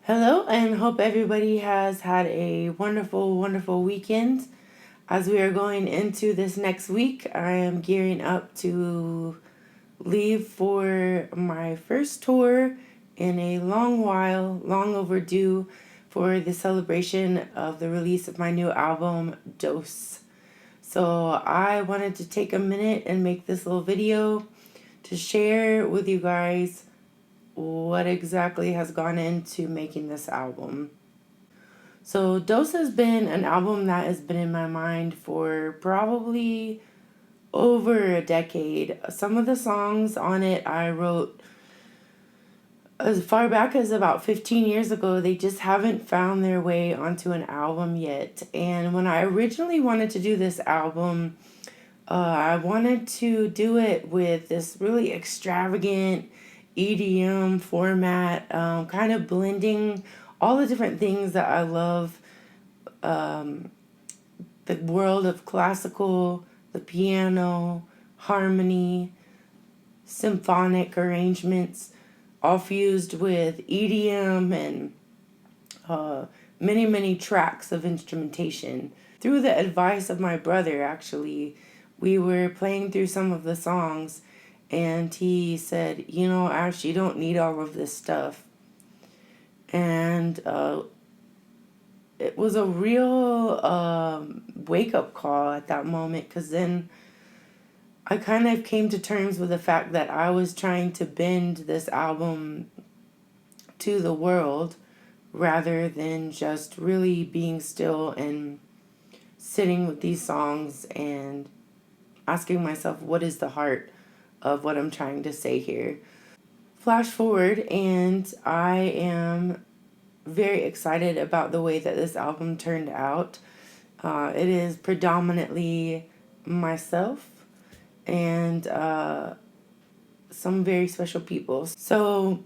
Hello, and hope everybody has had a wonderful, wonderful weekend. As we are going into this next week, I am gearing up to leave for my first tour in a long while, long overdue, for the celebration of the release of my new album, Dose. So I wanted to take a minute and make this little video to share with you guys what exactly has gone into making this album. So Dose has been an album that has been in my mind for probably over a decade. Some of the songs on it I wrote as far back as about 15 years ago. They just haven't found their way onto an album yet. And when I originally wanted to do this album, I wanted to do it with this really extravagant EDM format, kind of blending all the different things that I love, the world of classical, the piano, harmony, symphonic arrangements, all fused with EDM and many, many tracks of instrumentation. Through the advice of my brother, actually, we were playing through some of the songs, and he said, Ash, you don't need all of this stuff. And it was a real wake-up call at that moment, because then I kind of came to terms with the fact that I was trying to bend this album to the world rather than just really being still and sitting with these songs and asking myself, what is the heart of what I'm trying to say here? Flash forward, and I am very excited about the way that this album turned out. It is predominantly myself and some very special people. So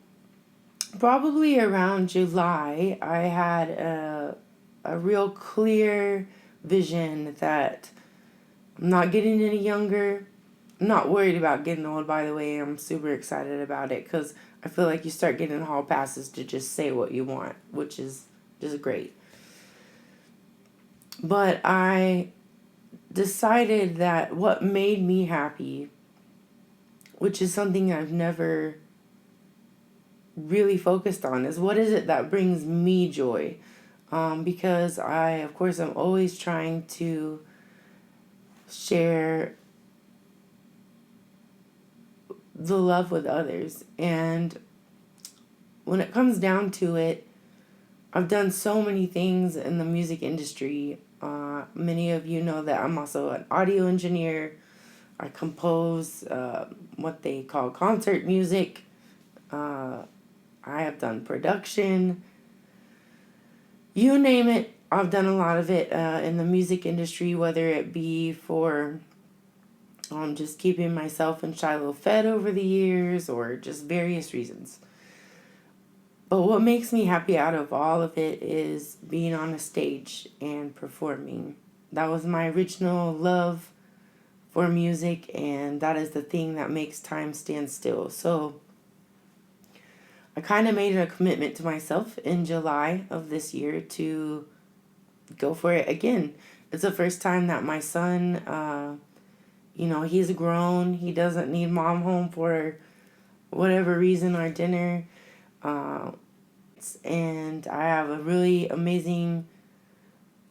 probably around July, I had a real clear vision that I'm not getting any younger. I'm not worried about getting old, by the way. I'm super excited about it because I feel like you start getting hall passes to just say what you want, which is just great. But I decided that what made me happy, which is something I've never really focused on, is what is it that brings me joy? Because of course, I'm always trying to share the love with others. And when it comes down to it, I've done so many things in the music industry. Many of you know that I'm also an audio engineer. I compose what they call concert music. I have done production. You name it, I've done a lot of it in the music industry, whether it be for just keeping myself and Shiloh fed over the years or just various reasons. But what makes me happy out of all of it is being on a stage and performing. That was my original love for music, and that is the thing that makes time stand still. So I kind of made a commitment to myself in July of this year to go for it again. It's the first time that my son, he's grown. He doesn't need mom home for whatever reason or dinner. And I have a really amazing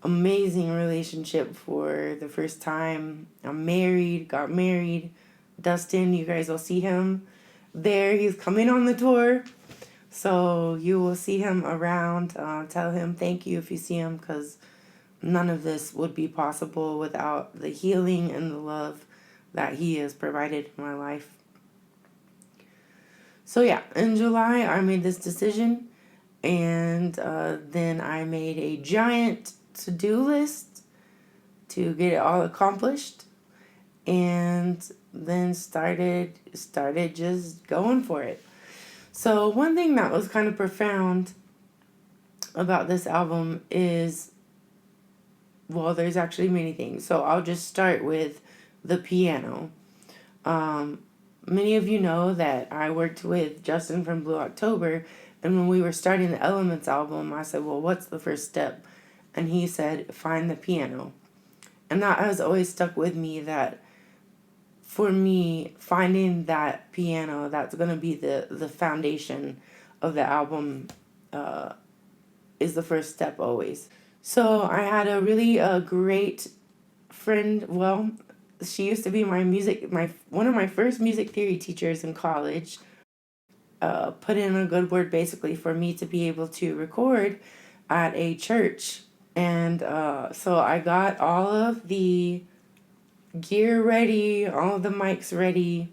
relationship for the first time. I'm married, got married. Dustin, you guys will see him there. He's coming on the tour. So you will see him around. Tell him thank you if you see him, because none of this would be possible without the healing and the love that he has provided in my life. So yeah, in July, I made this decision, and then I made a giant to-do list to get it all accomplished, and then started just going for it. So one thing that was kind of profound about this album is, well, there's actually many things. So I'll just start with the piano. Many of you know that I worked with Justin from Blue October And when we were starting the Elements album, I said, well, what's the first step? And he said, find the piano. And that has always stuck with me, that for me, finding that piano, that's going to be the foundation of the album, is the first step always. So I had a really great friend. Well, she used to be one of my first music theory teachers in college. Put in a good word basically for me to be able to record at a church. And so I got all of the gear ready, all of the mics ready,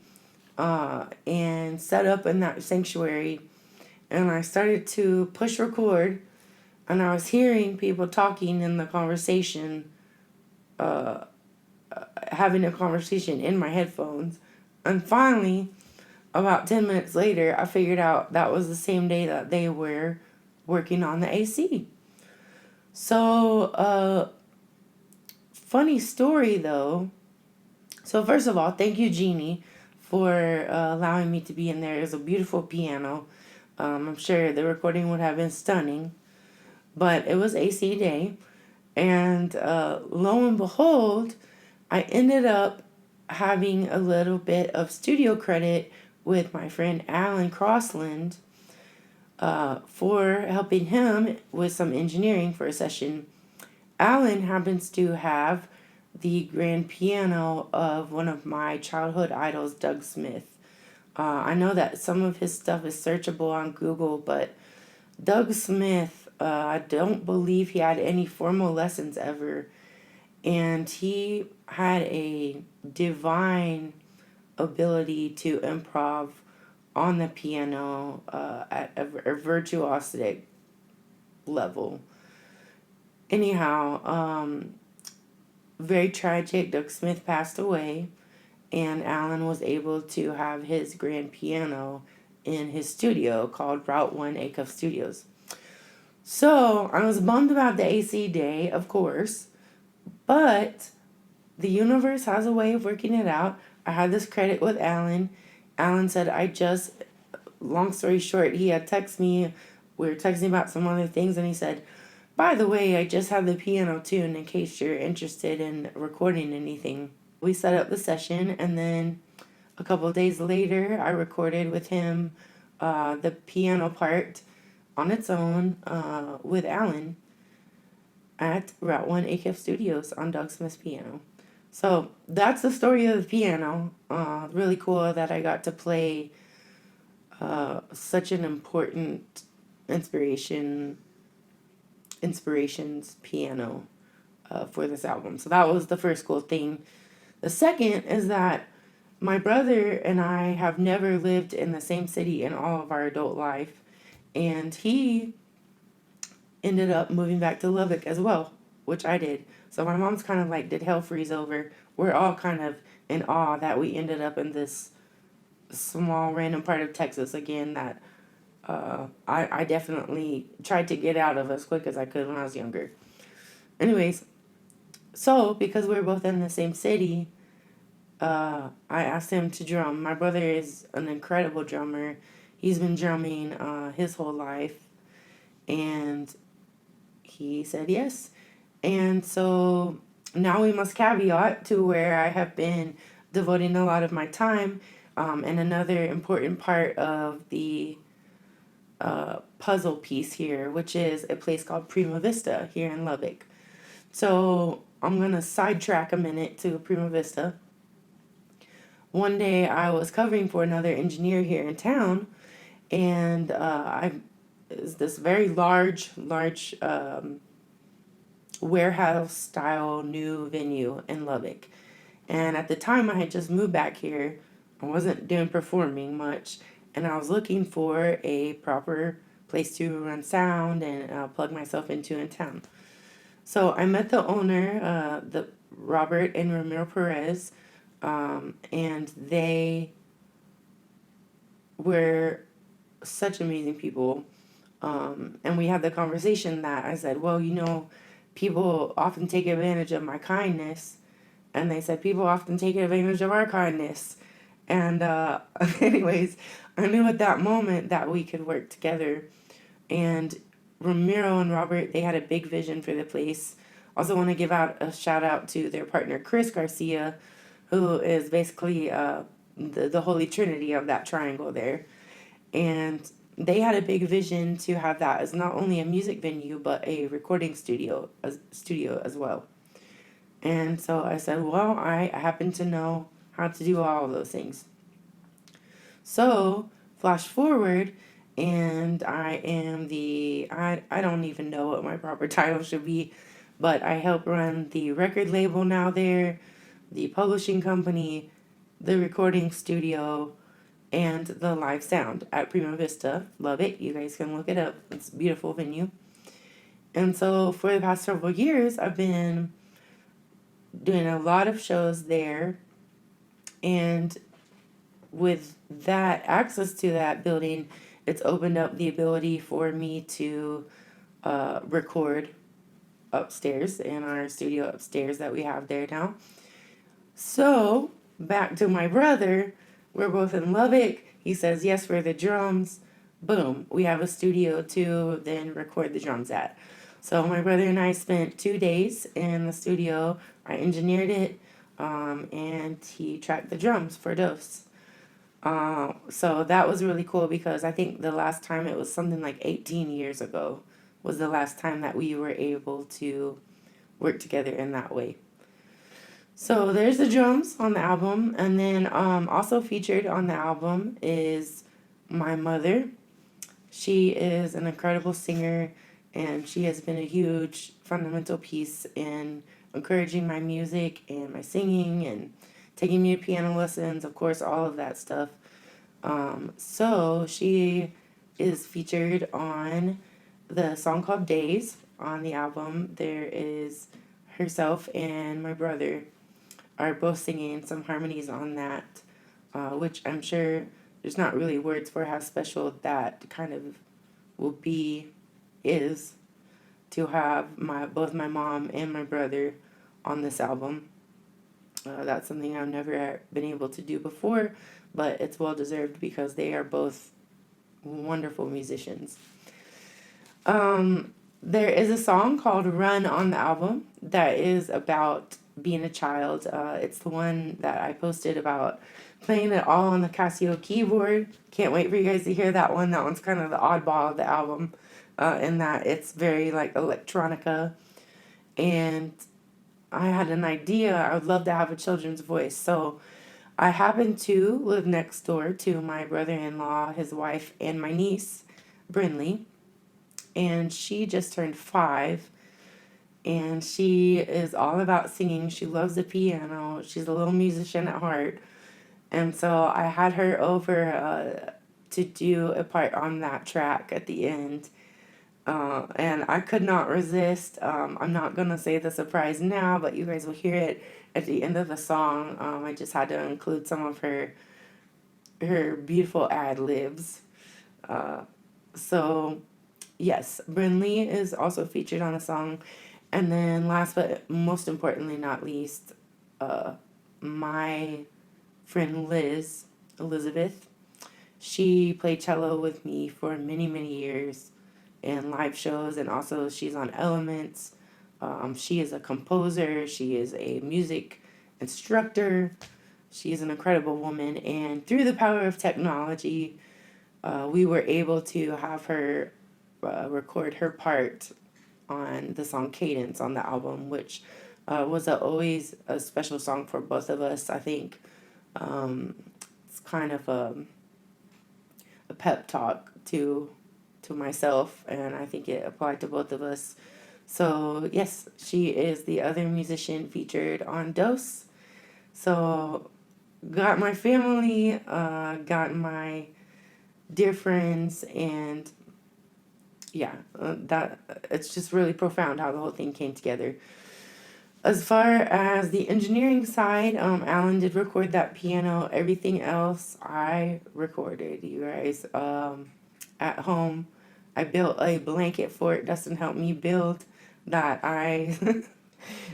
and set up in that sanctuary. And I started to push record, and I was hearing people talking in the conversation, having a conversation in my headphones. And finally, about 10 minutes later, I figured out that was the same day that they were working on the AC. So, funny story though. So, first of all, thank you, Jeannie, for allowing me to be in there. It was a beautiful piano. I'm sure the recording would have been stunning, but it was AC day. And lo and behold, I ended up having a little bit of studio credit with my friend Alan Crossland, for helping him with some engineering for a session. Alan happens to have the grand piano of one of my childhood idols, Doug Smith. I know that some of his stuff is searchable on Google, but Doug Smith, I don't believe he had any formal lessons ever. And he had a divine ability to improv on the piano at a virtuosic level. Anyhow, very tragic. Doug Smith passed away, and Alan was able to have his grand piano in his studio called Route 1 Acuff Studios. So I was bummed about the AC day, of course, but the universe has a way of working it out. I had this credit with Alan. Alan said, long story short, he had texted me. We were texting about some other things, and he said, by the way, I just have the piano tuned in case you're interested in recording anything. We set up the session, and then a couple of days later, I recorded with him the piano part on its own with Alan at Route 1 Acuff Studios on Doug Smith's piano. So that's the story of the piano. Really cool that I got to play such an important inspirations piano for this album. So that was the first cool thing. The second is that my brother and I have never lived in the same city in all of our adult life, and he ended up moving back to Lubbock as well, which I did. So my mom's kind of like, did hell freeze over? We're all kind of in awe that we ended up in this small random part of Texas again that I definitely tried to get out of as quick as I could when I was younger. Anyways, so because we were both in the same city, I asked him to drum. My brother is an incredible drummer. He's been drumming his whole life, and he said yes. And so now we must caveat to where I have been devoting a lot of my time, and another important part of the puzzle piece here, which is a place called Prima Vista here in Lubbock. So I'm going to sidetrack a minute to Prima Vista. One day I was covering for another engineer here in town, and it's this very large warehouse style new venue in Lubbock. And at the time I had just moved back here. I wasn't doing performing much, and I was looking for a proper place to run sound and plug myself into in town. So I met the owner, the Robert and Ramiro Perez, and they were such amazing people. And we had the conversation that I said, well, people often take advantage of my kindness. And they said, people often take advantage of our kindness. And anyways, I knew at that moment that we could work together. And Ramiro and Robert, they had a big vision for the place. Also, want to give out a shout out to their partner Chris Garcia, who is basically the Holy Trinity of that triangle there. And they had a big vision to have that as not only a music venue but a recording studio as well. And so I said, well, I happen to know how to do all of those things. So flash forward, and I don't even know what my proper title should be, but I help run the record label now there, the publishing company, the recording studio, and the live sound at Prima Vista. Love it. You guys can look it up. It's a beautiful venue. And so for the past several years, I've been doing a lot of shows there. And with that access to that building, it's opened up the ability for me to record upstairs in our studio upstairs that we have there now. So back to my brother, we're both in Lubbock. He says yes for the drums. Boom, we have a studio to then record the drums at. So my brother and I spent 2 days in the studio. I engineered it, and he tracked the drums for Dose. So that was really cool because I think the last time it was something like 18 years ago was the last time that we were able to work together in that way. So there's the drums on the album, and then also featured on the album is my mother. She is an incredible singer, and she has been a huge fundamental piece in encouraging my music and my singing and taking me to piano lessons, of course, all of that stuff. So she is featured on the song called Days on the album. There is herself and my brother are both singing some harmonies on that, which I'm sure there's not really words for how special that kind of will be, is to have both my mom and my brother on this album. That's something I've never been able to do before, but it's well deserved because they are both wonderful musicians. There is a song called Run on the album that is about being a child. It's the one that I posted about playing it all on the Casio keyboard. Can't wait for you guys to hear that one. That one's kind of the oddball of the album, in that it's very like electronica. And I had an idea. I would love to have a children's voice. So I happen to live next door to my brother-in-law, his wife, and my niece, Brinley. And she just turned 5. And she is all about singing. She loves the piano. She's a little musician at heart. And so I had her over to do a part on that track at the end. And I could not resist. I'm not going to say the surprise now, but you guys will hear it at the end of the song. I just had to include some of her beautiful ad libs. So, yes, Brinley is also featured on the song. And then last but most importantly, not least, my friend Elizabeth, she played cello with me for many, many years in live shows, and also she's on Elements. She is a composer, she is a music instructor, she is an incredible woman, and through the power of technology, we were able to have her record her part on the song Cadence on the album, which was always a special song for both of us. I think it's kind of a pep talk to myself, and I think it applied to both of us. So yes, she is the other musician featured on Dose. So got my family, got my dear friends, and yeah, that it's just really profound how the whole thing came together. As far as the engineering side, Alan did record that piano. Everything else I recorded, you guys. At home, I built a blanket fort. Dustin helped me build that. I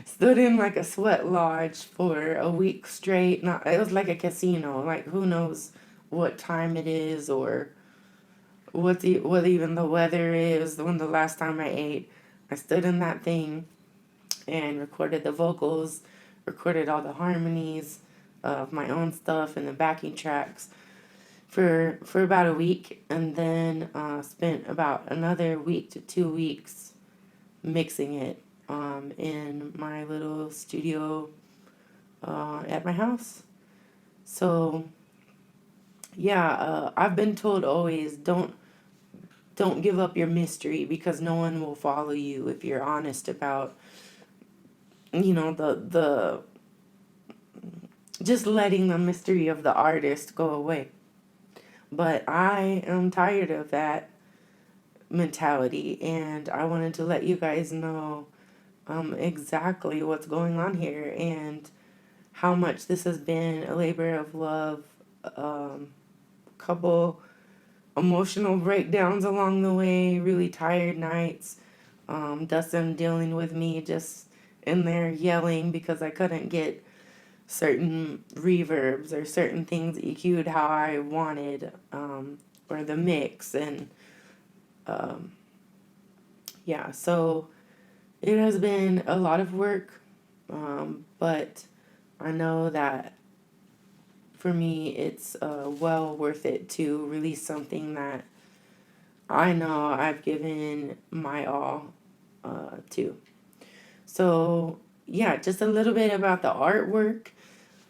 Stood in like a sweat lodge for a week straight. Not, it was like a casino. Like who knows what time it is or what even the weather is. When the last time I ate, I stood in that thing and recorded the vocals, recorded all the harmonies of my own stuff and the backing tracks for about a week, and then spent about another week to 2 weeks mixing it in my little studio at my house. So yeah, I've been told always don't give up your mystery because no one will follow you if you're honest about the just letting the mystery of the artist go away. But I am tired of that mentality, and I wanted to let you guys know exactly what's going on here and how much this has been a labor of love. Couple emotional breakdowns along the way, really tired nights. Dustin dealing with me just in there yelling because I couldn't get certain reverbs or certain things EQ'd how I wanted, or the mix. And yeah, so it has been a lot of work, but I know that for me it's well worth it to release something that I know I've given my all to. So, yeah, just a little bit about the artwork.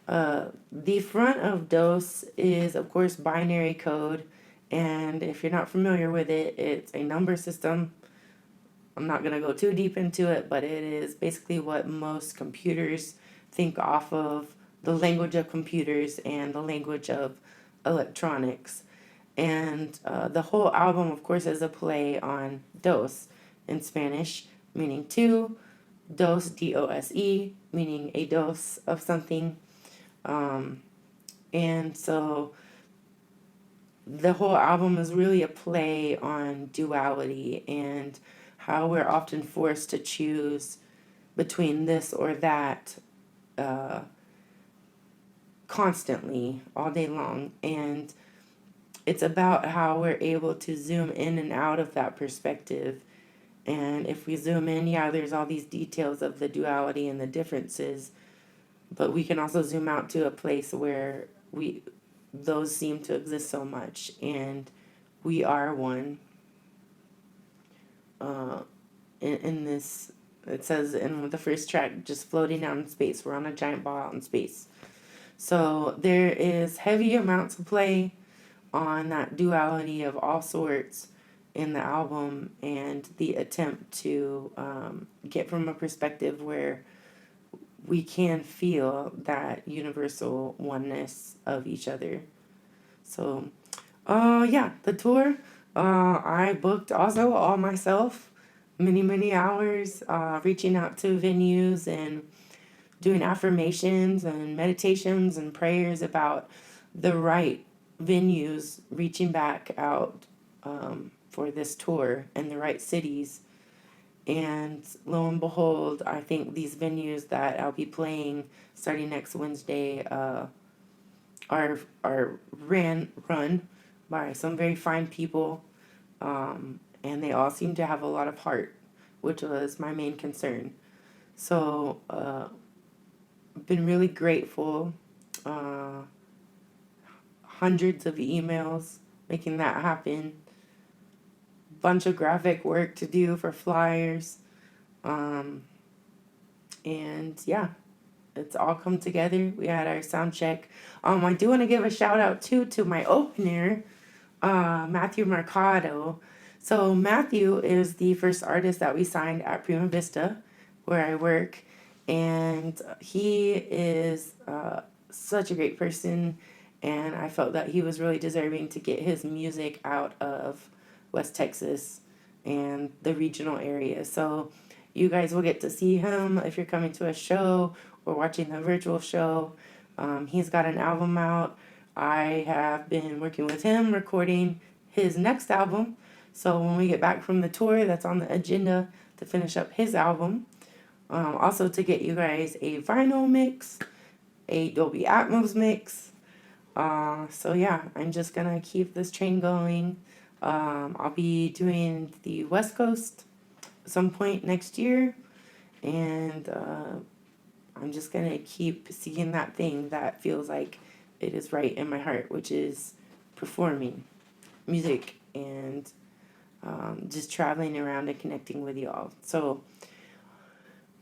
The front of DOS is, of course, binary code. And if you're not familiar with it, it's a number system. I'm not going to go too deep into it, but it is basically what most computers think off of, the language of computers and the language of electronics. And the whole album, of course, is a play on dos in Spanish, meaning two, dos, D-O-S-E, meaning a dose of something. And so the whole album is really a play on duality and how we're often forced to choose between this or that constantly, all day long. And it's about how we're able to zoom in and out of that perspective. And if we zoom in, yeah, there's all these details of the duality and the differences, but we can also zoom out to a place where those seem to exist so much, and we are one. In this, it says in the first track, just floating out in space. We're on a giant ball out in space. So there is heavy amounts of play on that duality of all sorts in the album, and the attempt to get from a perspective where we can feel that universal oneness of each other. So, yeah, the tour, I booked also all myself, many hours, reaching out to venues and doing affirmations and meditations and prayers about the right venues, reaching back out for this tour and the right cities. And lo and behold, I think these venues that I'll be playing starting next Wednesday are run by some very fine people, and they all seem to have a lot of heart, which was my main concern. So I've been really grateful. Hundreds of emails making that happen. Bunch of graphic work to do for flyers. And yeah, it's all come together. We had our sound check. I do want to give a shout out too to my opener, Matthew Mercado. So Matthew is the first artist that we signed at Prima Vista, where I work, and he is such a great person, and I felt that he was really deserving to get his music out of West Texas and the regional area. So you guys will get to see him if you're coming to a show or watching the virtual show. He's got an album out. I have been working with him recording his next album. So when we get back from the tour, that's on the agenda to finish up his album. Also to get you guys a vinyl mix, a Dolby Atmos mix. So yeah, I'm just gonna keep this train going. I'll be doing the West Coast some point next year, and I'm just gonna keep seeking that thing that feels like it is right in my heart, which is performing music and just traveling around and connecting with y'all. So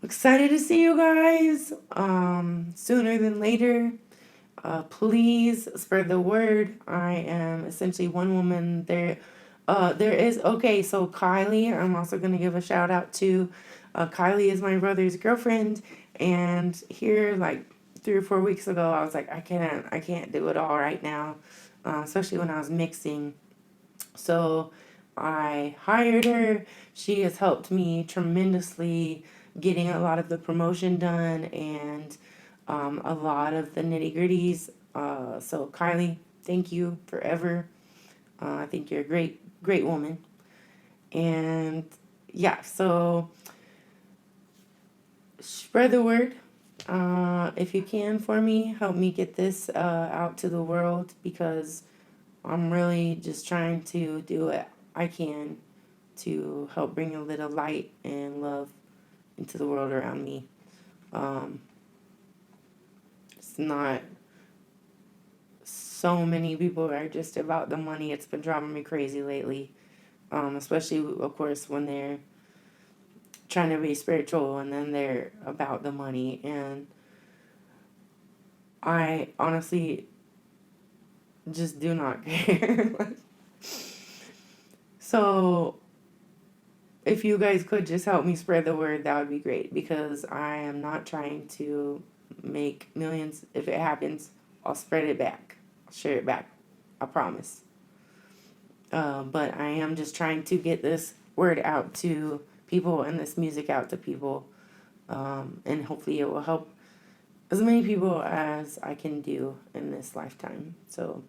excited to see you guys sooner than later. Please spread the word. I am essentially one woman. There is okay. So Kylie, I'm also gonna give a shout out to. Kylie is my brother's girlfriend, and here like 3 or 4 weeks ago, I was like, I can't do it all right now, especially when I was mixing. So I hired her. She has helped me tremendously getting a lot of the promotion done and a lot of the nitty gritties. So Kylie, thank you forever. I think you're a great woman. And yeah, so spread the word. If you can for me, help me get this out to the world because I'm really just trying to do what I can to help bring a little light and love into the world around me. Um, it's not so many people are just about the money. It's been driving me crazy lately, especially, of course, when they're trying to be spiritual and then they're about the money. And I honestly just do not care. So if you guys could just help me spread the word, that would be great because I am not trying to make millions. If it happens, I'll spread it back. I'll share it back. I promise. But I am just trying to get this word out to people and this music out to people. And hopefully it will help as many people as I can do in this lifetime. So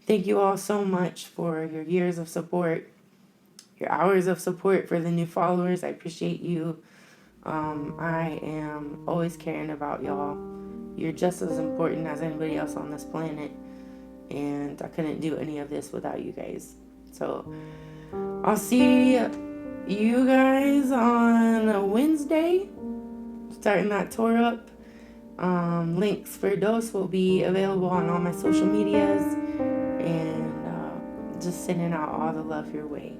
thank you all so much for your years of support, your hours of support for the new followers. I appreciate you. I am always caring about y'all. You're just as important as anybody else on this planet. And I couldn't do any of this without you guys. So I'll see you guys on a Wednesday, starting that tour up. Links for those will be available on all my social medias. And just sending out all the love your way.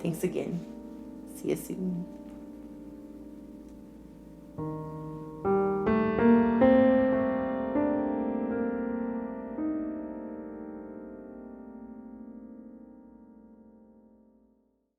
Thanks again. See you soon.